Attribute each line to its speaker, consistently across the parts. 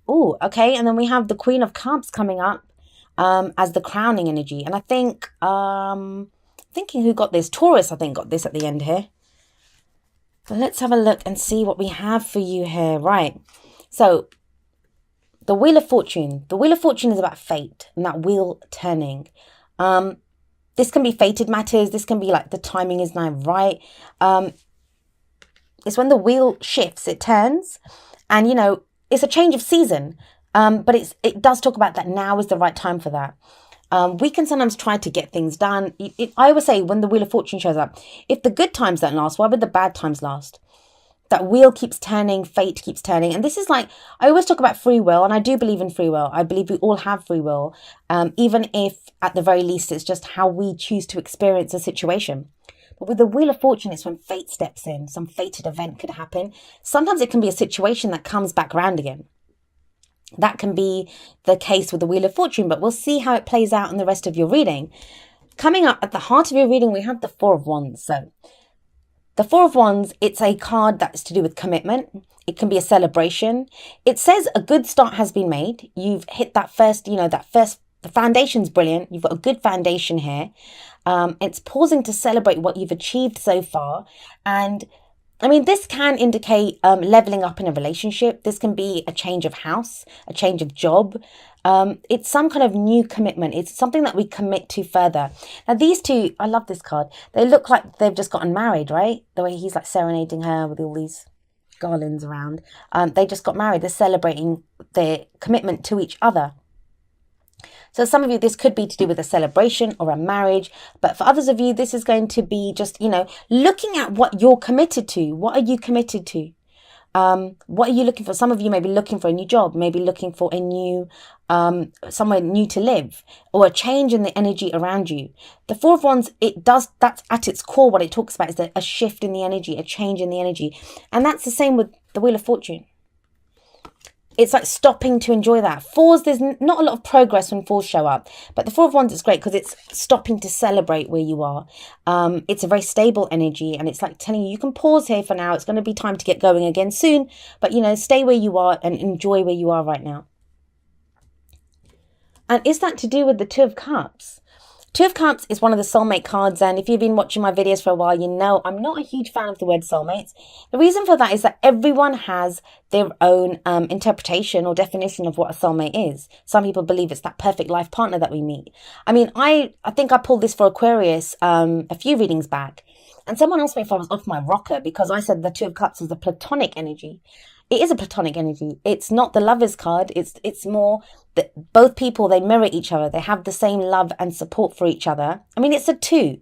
Speaker 1: Oh, okay. And then we have the Queen of Cups coming up as the crowning energy. And I think, thinking who got this? Taurus, I think, got this at the end here. But let's have a look and see what we have for you here. Right. So the Wheel of Fortune. The Wheel of Fortune is about fate and that wheel turning. This can be fated matters. This can be like the timing is now right. It's when the wheel shifts, it turns, and it's a change of season. But it does talk about that now is the right time for that. We can sometimes try to get things done. I always say when the Wheel of Fortune shows up, if the good times don't last, why would the bad times last? That wheel keeps turning, fate keeps turning. And this is like, I always talk about free will, and I do believe in free will. I believe we all have free will, even if at the very least it's just how we choose to experience a situation. But with the Wheel of Fortune, it's when fate steps in. Some fated event could happen. Sometimes it can be a situation that comes back round again. That can be the case with the Wheel of Fortune, but we'll see how it plays out in the rest of your reading. Coming up at the heart of your reading, we have the Four of Wands. So the Four of Wands, it's a card that's to do with commitment. It can be a celebration. It says a good start has been made. You've hit that first, the foundation's brilliant. You've got a good foundation here. It's pausing to celebrate what you've achieved so far. And I mean, this can indicate leveling up in a relationship. This can be a change of house, a change of job. It's some kind of new commitment. It's something that we commit to further. Now, these two, I love this card. They look like they've just gotten married, right? The way he's like serenading her with all these garlands around. They just got married. They're celebrating their commitment to each other. So some of you, this could be to do with a celebration or a marriage. But for others of you, this is going to be just, looking at what you're committed to. What are you committed to? What are you looking for? Some of you may be looking for a new job, maybe looking for a new, somewhere new to live, or a change in the energy around you. The Four of Wands, that's at its core what it talks about is a shift in the energy, a change in the energy. And that's the same with the Wheel of Fortune. It's like stopping to enjoy that. Fours, there's not a lot of progress when fours show up. But the Four of Wands is great because it's stopping to celebrate where you are. It's a very stable energy. And it's like telling you can pause here for now. It's going to be time to get going again soon. But, stay where you are and enjoy where you are right now. And is that to do with the Two of Cups? Two of Cups is one of the soulmate cards, and if you've been watching my videos for a while, you know I'm not a huge fan of the word soulmates. The reason for that is that everyone has their own interpretation or definition of what a soulmate is. Some people believe it's that perfect life partner that we meet. I mean, I think I pulled this for Aquarius a few readings back, and someone asked me if I was off my rocker because I said the Two of Cups is a platonic energy. It is a platonic energy. It's not the Lovers card. It's more that both people, they mirror each other. They have the same love and support for each other. I mean, it's a two.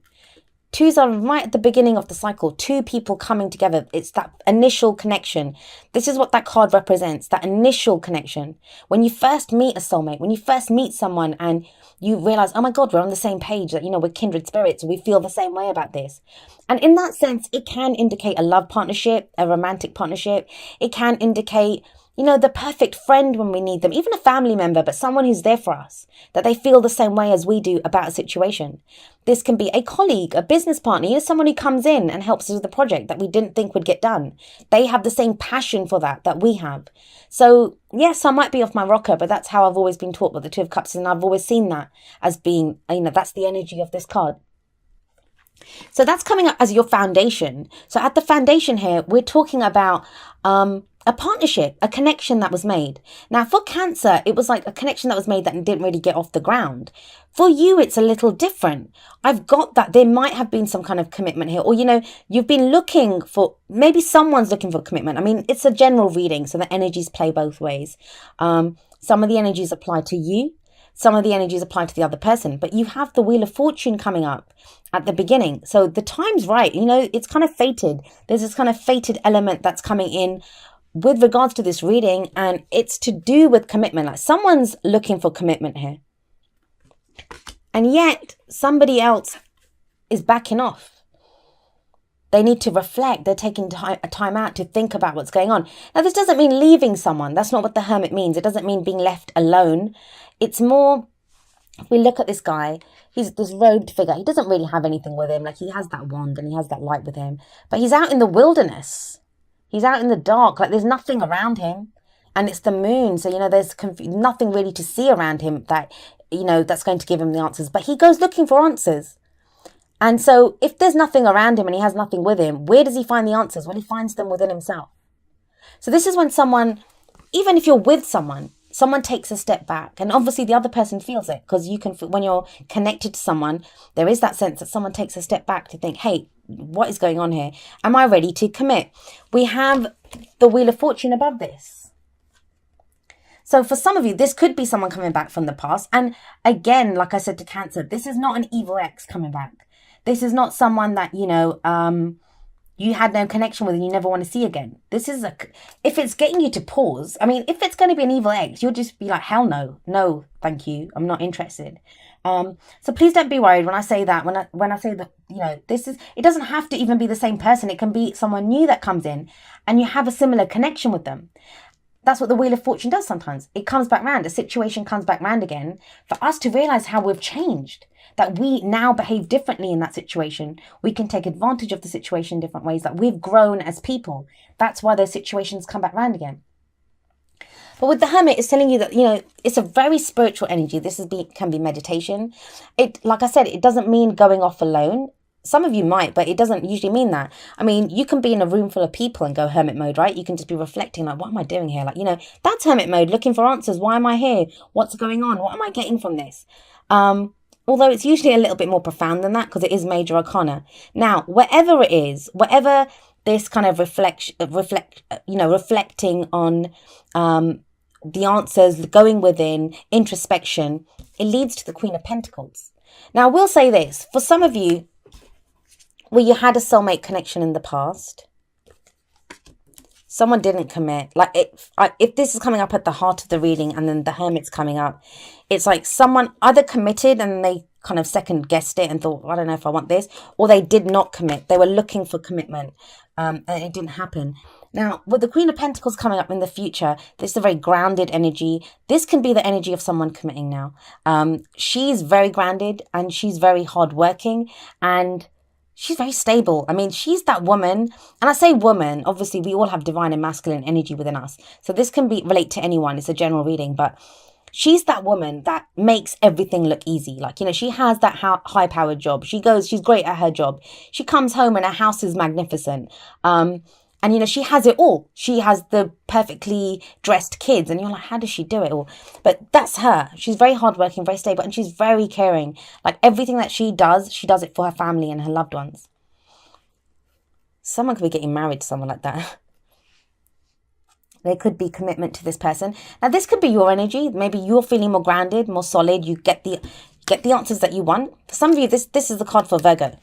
Speaker 1: Twos are right at the beginning of the cycle. Two people coming together. It's that initial connection. This is what that card represents, that initial connection. When you first meet a soulmate, when you first meet someone and you realize, oh my God, we're on the same page, that, we're kindred spirits. We feel the same way about this. And in that sense, it can indicate a love partnership, a romantic partnership. It can indicate, the perfect friend when we need them, even a family member, but someone who's there for us, that they feel the same way as we do about a situation. This can be a colleague, a business partner, someone who comes in and helps us with the project that we didn't think would get done. They have the same passion for that we have. So yes, I might be off my rocker, but that's how I've always been taught what the Two of Cups is, and I've always seen that as being, that's the energy of this card. So that's coming up as your foundation. So at the foundation here, we're talking about a partnership, a connection that was made. Now for Cancer, it was like a connection that was made that didn't really get off the ground. For you, it's a little different. I've got that there might have been some kind of commitment here, or, you've been looking for, maybe someone's looking for commitment. I mean, it's a general reading, so the energies play both ways. Some of the energies apply to you. Some of the energies apply to the other person, but you have the Wheel of Fortune coming up at the beginning. So the time's right. It's kind of fated. There's this kind of fated element that's coming in with regards to this reading, and it's to do with commitment. Like someone's looking for commitment here. And yet somebody else is backing off. They need to reflect. They're taking a time out to think about what's going on. Now, this doesn't mean leaving someone. That's not what the Hermit means. It doesn't mean being left alone. It's more, if we look at this guy, he's this robed figure. He doesn't really have anything with him. Like, he has that wand and he has that light with him. But he's out in the wilderness. He's out in the dark. Like, there's nothing around him. and it's the moon. So, there's nothing really to see around him that, that's going to give him the answers. But he goes looking for answers. And so if there's nothing around him and he has nothing with him, where does he find the answers? Well, he finds them within himself. So this is when someone, even if you're with someone takes a step back, and obviously the other person feels it, because you can, when you're connected to someone, there is that sense that someone takes a step back to think, hey, what is going on here? Am I ready to commit? We have the Wheel of Fortune above this. So for some of you, this could be someone coming back from the past. And again, like I said to Cancer, this is not an evil ex coming back. This is not someone that, you had no connection with and you never want to see again. This is if it's getting you to pause, if it's going to be an evil ex, you'll just be like, hell no, no, thank you, I'm not interested. So please don't be worried when I say that, when I say that, it doesn't have to even be the same person. It can be someone new that comes in and you have a similar connection with them. That's what the Wheel of Fortune does sometimes. It comes back round. A situation comes back round again for us to realize how we've changed, that we now behave differently in that situation. We can take advantage of the situation in different ways, that we've grown as people. That's why those situations come back round again. But with the Hermit, it's telling you that, it's a very spiritual energy. This can be meditation. Like I said, it doesn't mean going off alone. Some of you might, but it doesn't usually mean that. You can be in a room full of people and go hermit mode, right? You can just be reflecting like, what am I doing here? That's hermit mode, looking for answers. Why am I here? What's going on? What am I getting from this? Although it's usually a little bit more profound than that, because it is major arcana. Now, whatever it is, whatever this kind of reflecting on the answers, going within, introspection, it leads to the Queen of Pentacles. Now, I will say this, for some of you, where you had a soulmate connection in the past, someone didn't commit. If this is coming up at the heart of the reading and then the Hermit's coming up, it's like someone either committed and they kind of second guessed it and thought, I don't know if I want this, or they did not commit. They were looking for commitment and it didn't happen. Now, with the Queen of Pentacles coming up in the future, this is a very grounded energy. This can be the energy of someone committing now. She's very grounded and she's very hardworking and she's very stable. She's that woman, and I say woman, obviously we all have divine and masculine energy within us. So this can relate to anyone. It's a general reading, but she's that woman that makes everything look easy. She has that high-powered job. She's great at her job. She comes home and her house is magnificent. And, she has it all. She has the perfectly dressed kids. And you're like, how does she do it all? But that's her. She's very hardworking, very stable, and she's very caring. Everything that she does it for her family and her loved ones. Someone could be getting married to someone like that. There could be commitment to this person. Now, this could be your energy. Maybe you're feeling more grounded, more solid. You get the answers that you want. For some of you, this is the card for Virgo.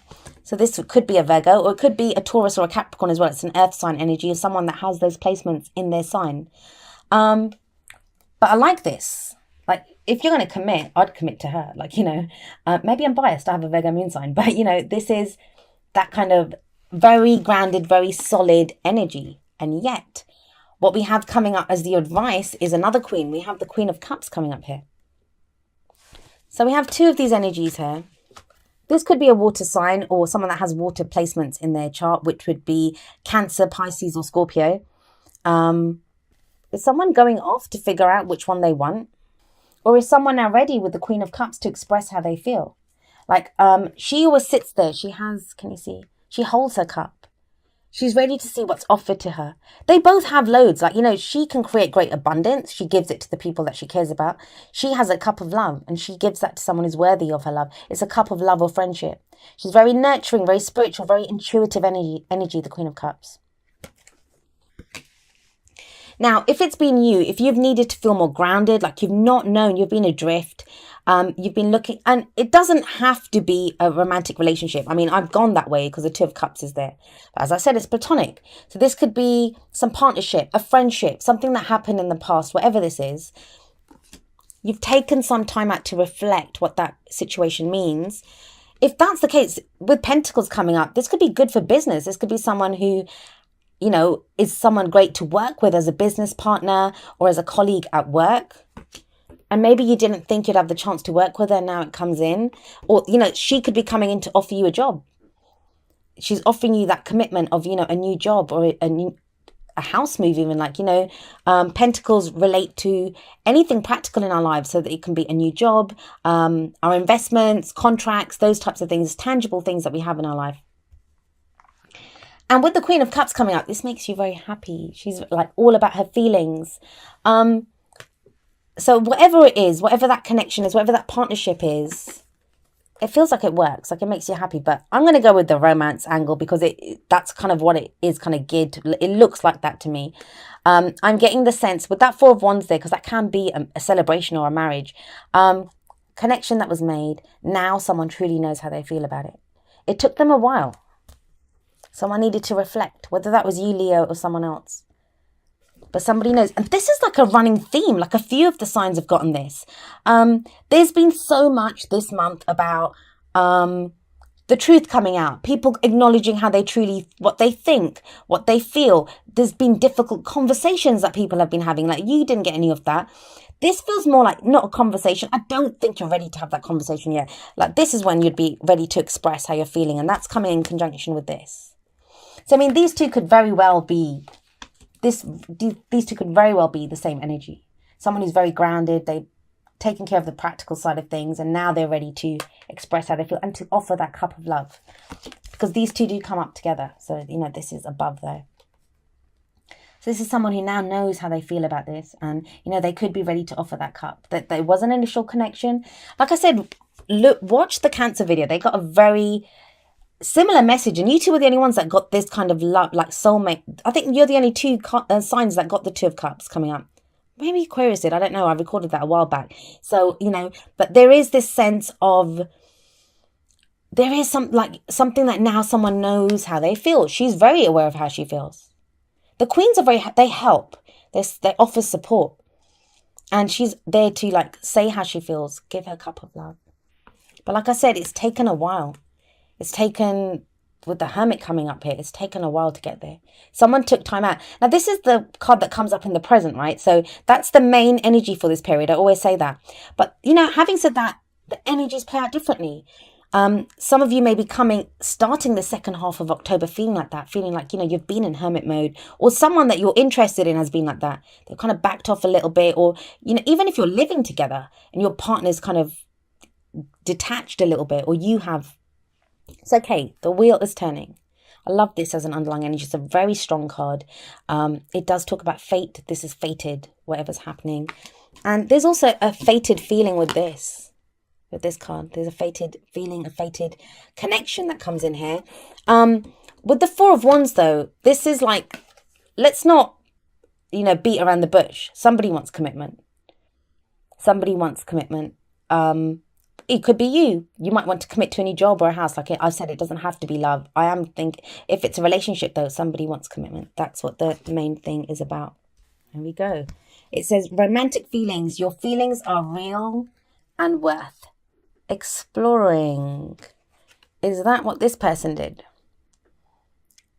Speaker 1: So this could be a Virgo, or it could be a Taurus or a Capricorn as well. It's an earth sign energy of someone that has those placements in their sign. But I like this. If you're going to commit, I'd commit to her. Maybe I'm biased. I have a Virgo moon sign. But, this is that kind of very grounded, very solid energy. And yet, what we have coming up as the advice is another queen. We have the Queen of Cups coming up here. So we have two of these energies here. This could be a water sign or someone that has water placements in their chart, which would be Cancer, Pisces, or Scorpio. Is someone going off to figure out which one they want? Or is someone now ready with the Queen of Cups to express how they feel? She always sits there. She has, can you see? She holds her cup. She's ready to see what's offered to her. They both have loads. She can create great abundance. She gives it to the people that she cares about. She has a cup of love and she gives that to someone who's worthy of her love. It's a cup of love or friendship. She's very nurturing, very spiritual, very intuitive energy, the Queen of Cups. Now, if it's been you, if you've needed to feel more grounded, you've not known, you've been adrift, you've been looking, and it doesn't have to be a romantic relationship. I've gone that way because the Two of Cups is there. But as I said, it's platonic. So this could be some partnership, a friendship, something that happened in the past, whatever this is. You've taken some time out to reflect what that situation means. If that's the case, with Pentacles coming up, this could be good for business. This could be someone who, is someone great to work with as a business partner or as a colleague at work. And maybe you didn't think you'd have the chance to work with her. Now it comes in. Or, she could be coming in to offer you a job. She's offering you that commitment of, a new job or a house move, even like, pentacles relate to anything practical in our lives, so that it can be a new job, our investments, contracts, those types of things, tangible things that we have in our life. And with the Queen of Cups coming up, this makes you very happy. She's like all about her feelings. So whatever it is, whatever that connection is, whatever that partnership is, it feels like it works, like it makes you happy. But I'm going to go with the romance angle, because that's kind of what it is kind of geared to. It looks like that to me. I'm getting the sense with that Four of Wands there, because that can be a celebration or a marriage. Connection that was made. Now someone truly knows how they feel about it. It took them a while. Someone needed to reflect, whether that was you, Leo, or someone else. But somebody knows. And this is like a running theme. Like a few of the signs have gotten this. There's been so much this month about the truth coming out. People acknowledging how they truly, what they think, what they feel. There's been difficult conversations that people have been having. Like you didn't get any of that. This feels more like not a conversation. I don't think you're ready to have that conversation yet. Like this is when you'd be ready to express how you're feeling. And that's coming in conjunction with this. So, I mean, these two could very well be, these two could very well be the same energy. Someone who's very grounded, they've taken care of the practical side of things, and now they're ready to express how they feel and to offer that cup of love. Because these two do come up together. So, this is above though. So this is someone who now knows how they feel about this, and, they could be ready to offer that cup. That there was an initial connection. Like I said, look, watch the Cancer video. They got a very similar message, and you two were the only ones that got this kind of love, like soulmate. I think you're the only two signs that got the Two of Cups coming up. Maybe Aquarius did, I don't know. I recorded that a while back. So, but there is this sense of, there is something that now someone knows how they feel. She's very aware of how she feels. The Queens are they help. They offer support. And she's there to say how she feels, give her a cup of love. But like I said, it's taken a while. It's taken, with the Hermit coming up here, it's taken a while to get there. Someone took time out. Now, this is the card that comes up in the present, right? So that's the main energy for this period. I always say that. But, having said that, the energies play out differently. Some of you may be starting the second half of October feeling like that, feeling like, you've been in hermit mode, or someone that you're interested in has been like that. They've kind of backed off a little bit, or, even if you're living together and your partner's kind of detached a little bit, or you have. It's okay. The wheel is turning. I love this as an underlying energy. It's a very strong card. It does talk about fate. This is fated, whatever's happening. And there's also a fated feeling with this card. There's a fated feeling, a fated connection that comes in here. With the Four of Wands, though, this is like, let's not, beat around the bush. Somebody wants commitment. Somebody wants commitment. It could be you. You might want to commit to a new job or a house. Like I said, it doesn't have to be love. If it's a relationship, though, somebody wants commitment. That's what the main thing is about. There we go. It says romantic feelings. Your feelings are real and worth exploring. Is that what this person did?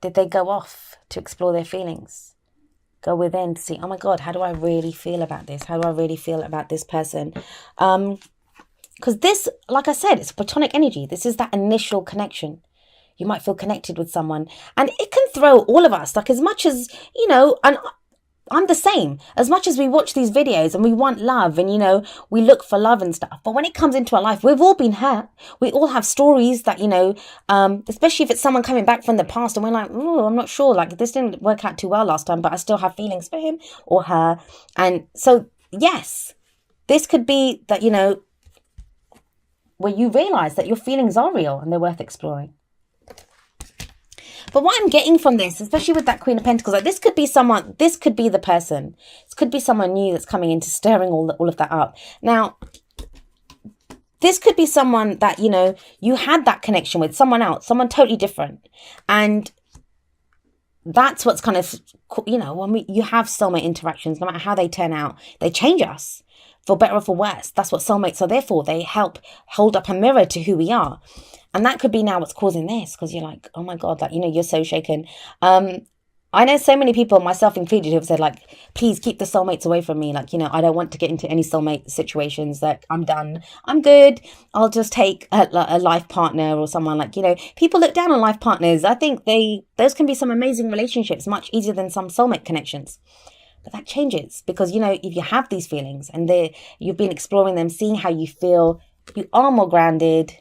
Speaker 1: Did they go off to explore their feelings? Go within to see, oh my God, how do I really feel about this? How do I really feel about this person? Because this, like I said, it's platonic energy. This is that initial connection. You might feel connected with someone. And it can throw all of us, as much as, and I'm the same. As much as we watch these videos and we want love and, we look for love and stuff. But when it comes into our life, we've all been hurt. We all have stories that, especially if it's someone coming back from the past and we're like, oh, I'm not sure. This didn't work out too well last time, but I still have feelings for him or her. And so, yes, this could be that, where you realize that your feelings are real and they're worth exploring. But what I'm getting from this, especially with that Queen of Pentacles, this could be someone, this could be the person. This could be someone new that's coming into stirring all of that up. Now, this could be someone that, you had that connection with, someone else, someone totally different. And that's what's kind of, when you have soulmate interactions, no matter how they turn out, they change us. For better or for worse. That's what soulmates are there for. They help hold up a mirror to who we are. And that could be now what's causing this, because you're like, oh my God, you're so shaken. I I know so many people, myself included, who have said, like, please keep the soulmates away from me. Like, I don't want to get into any soulmate situations. Like, I'm done. I'm good. I'll just take a life partner or someone. Like, people look down on life partners. I think those can be some amazing relationships, much easier than some soulmate connections. But that changes because, if you have these feelings and you've been exploring them, seeing how you feel, you are more grounded.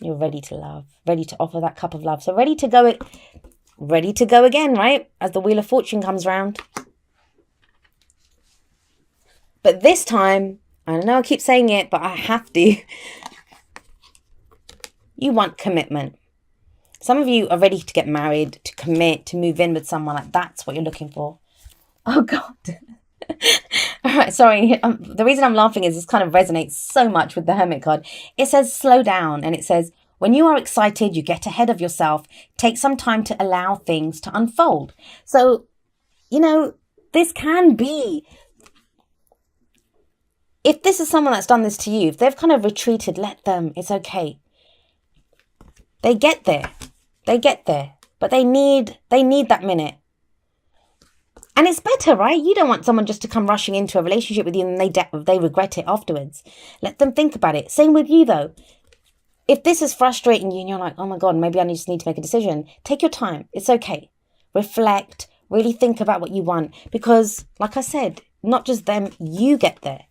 Speaker 1: You're ready to love, ready to offer that cup of love. So ready to go again, right? As the Wheel of Fortune comes round. But this time, I know I keep saying it, but I have to. You want commitment. Some of you are ready to get married, to commit, to move in with someone. Like, that's what you're looking for. Oh, God. All right, sorry. The reason I'm laughing is this kind of resonates so much with the Hermit card. It says slow down, and it says, when you are excited, you get ahead of yourself. Take some time to allow things to unfold. So, this can be, if this is someone that's done this to you, if they've kind of retreated, let them. It's okay. They get there. But they need that minute. And it's better, right? You don't want someone just to come rushing into a relationship with you and they regret it afterwards. Let them think about it. Same with you, though. If this is frustrating you and you're like, oh my God, maybe I just need to make a decision, take your time. It's okay. Reflect. Really think about what you want. Because, like I said, not just them, you get there.